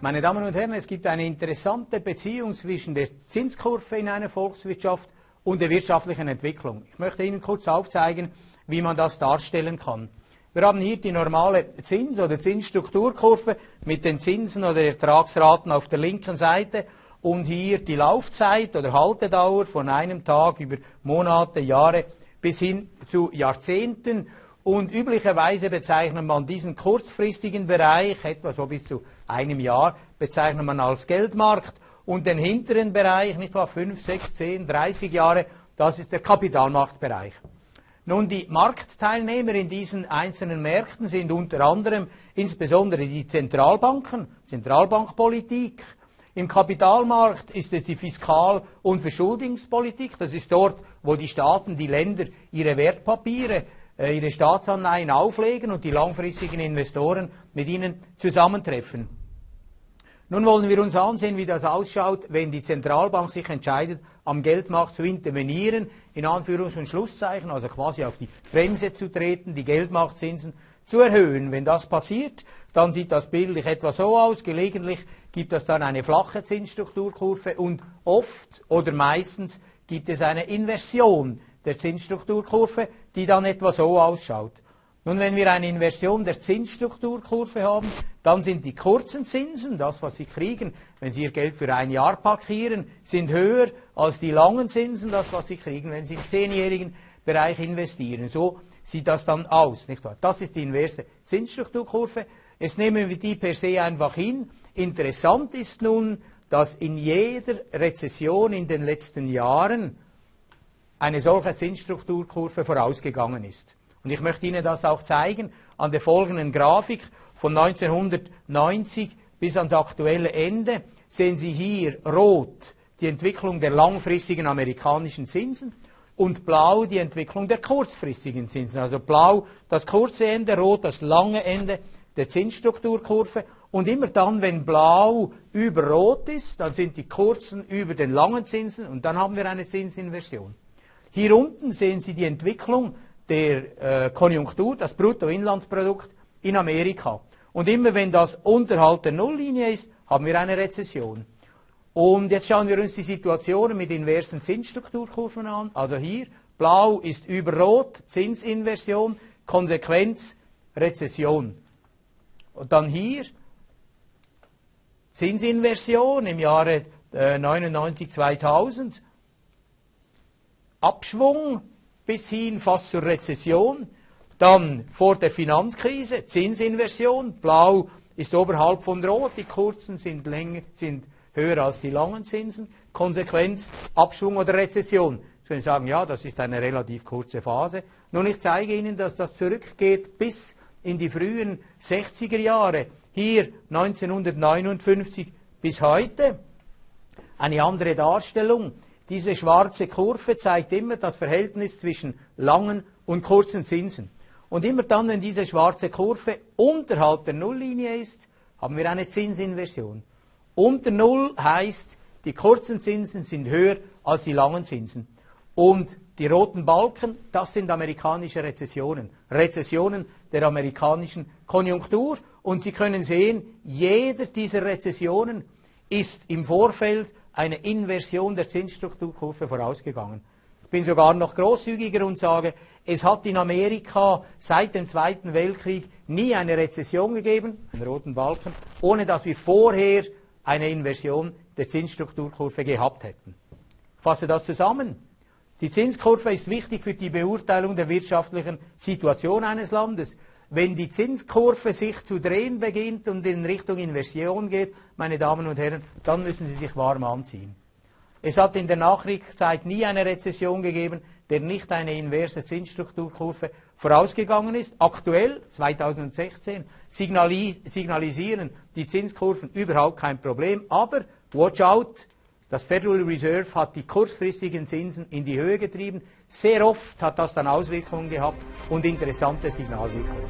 Meine Damen und Herren, es gibt eine interessante Beziehung zwischen der Zinskurve in einer Volkswirtschaft und der wirtschaftlichen Entwicklung. Ich möchte Ihnen kurz aufzeigen, wie man das darstellen kann. Wir haben hier die normale Zins- oder Zinsstrukturkurve mit den Zinsen oder Ertragsraten auf der linken Seite und hier die Laufzeit oder Haltedauer von einem Tag über Monate, Jahre bis hin zu Jahrzehnten. Und üblicherweise bezeichnet man diesen kurzfristigen Bereich, etwa so bis zu einem Jahr, bezeichnet man als Geldmarkt. Und den hinteren Bereich, nicht wahr, 5, 6, 10, 30 Jahre, das ist der Kapitalmarktbereich. Nun, die Marktteilnehmer in diesen einzelnen Märkten sind unter anderem insbesondere die Zentralbanken, Zentralbankpolitik. Im Kapitalmarkt ist es die Fiskal- und Verschuldungspolitik. Das ist dort, wo die Staaten, die Länder ihre Wertpapiere, ihre Staatsanleihen auflegen und die langfristigen Investoren mit ihnen zusammentreffen. Nun wollen wir uns ansehen, wie das ausschaut, wenn die Zentralbank sich entscheidet, am Geldmarkt zu intervenieren, in Anführungs- und Schlusszeichen, also quasi auf die Bremse zu treten, die Geldmarktzinsen zu erhöhen. Wenn das passiert, dann sieht das bildlich etwa so aus. Gelegentlich gibt es dann eine flache Zinsstrukturkurve und oft oder meistens gibt es eine Inversion der Zinsstrukturkurve, die dann etwa so ausschaut. Nun, wenn wir eine Inversion der Zinsstrukturkurve haben, dann sind die kurzen Zinsen, das was Sie kriegen, wenn Sie Ihr Geld für ein Jahr parkieren, sind höher als die langen Zinsen, das was Sie kriegen, wenn Sie im 10-jährigen Bereich investieren. So sieht das dann aus, nicht wahr? Das ist die inverse Zinsstrukturkurve. Jetzt nehmen wir die per se einfach hin. Interessant ist nun, dass in jeder Rezession in den letzten Jahren eine solche Zinsstrukturkurve vorausgegangen ist. Und ich möchte Ihnen das auch zeigen an der folgenden Grafik. Von 1990 bis ans aktuelle Ende sehen Sie hier rot die Entwicklung der langfristigen amerikanischen Zinsen und blau die Entwicklung der kurzfristigen Zinsen. Also blau das kurze Ende, rot das lange Ende der Zinsstrukturkurve. Und immer dann, wenn blau über rot ist, dann sind die kurzen über den langen Zinsen und dann haben wir eine Zinsinversion. Hier unten sehen Sie die Entwicklung der Konjunktur, das Bruttoinlandsprodukt in Amerika. Und immer wenn das unterhalb der Nulllinie ist, haben wir eine Rezession. Und jetzt schauen wir uns die Situationen mit inversen Zinsstrukturkurven an. Also hier, blau ist über rot, Zinsinversion, Konsequenz, Rezession. Und dann hier, Zinsinversion im Jahre 99-2000, Abschwung bis hin fast zur Rezession, dann vor der Finanzkrise, Zinsinversion, blau ist oberhalb von rot, die kurzen sind höher als die langen Zinsen, Konsequenz, Abschwung oder Rezession. Sie können sagen, ja, das ist eine relativ kurze Phase. Nun, ich zeige Ihnen, dass das zurückgeht bis in die frühen 60er Jahre, hier 1959 bis heute. Eine andere Darstellung. Diese schwarze Kurve zeigt immer das Verhältnis zwischen langen und kurzen Zinsen. Und immer dann, wenn diese schwarze Kurve unterhalb der Nulllinie ist, haben wir eine Zinsinversion. Unter Null heißt, die kurzen Zinsen sind höher als die langen Zinsen. Und die roten Balken, das sind amerikanische Rezessionen. Rezessionen der amerikanischen Konjunktur. Und Sie können sehen, jeder dieser Rezessionen ist im Vorfeld eine Inversion der Zinsstrukturkurve vorausgegangen. Ich bin sogar noch großzügiger und sage, es hat in Amerika seit dem Zweiten Weltkrieg nie eine Rezession gegeben, einen roten Balken, ohne dass wir vorher eine Inversion der Zinsstrukturkurve gehabt hätten. Ich fasse das zusammen. Die Zinskurve ist wichtig für die Beurteilung der wirtschaftlichen Situation eines Landes. Wenn die Zinskurve sich zu drehen beginnt und in Richtung Inversion geht, meine Damen und Herren, dann müssen Sie sich warm anziehen. Es hat in der Nachkriegszeit nie eine Rezession gegeben, der nicht eine inverse Zinsstrukturkurve vorausgegangen ist. Aktuell, 2016, signalisieren die Zinskurven überhaupt kein Problem. Aber, watch out, das Federal Reserve hat die kurzfristigen Zinsen in die Höhe getrieben. Sehr oft hat das dann Auswirkungen gehabt und interessante Signalwirkungen.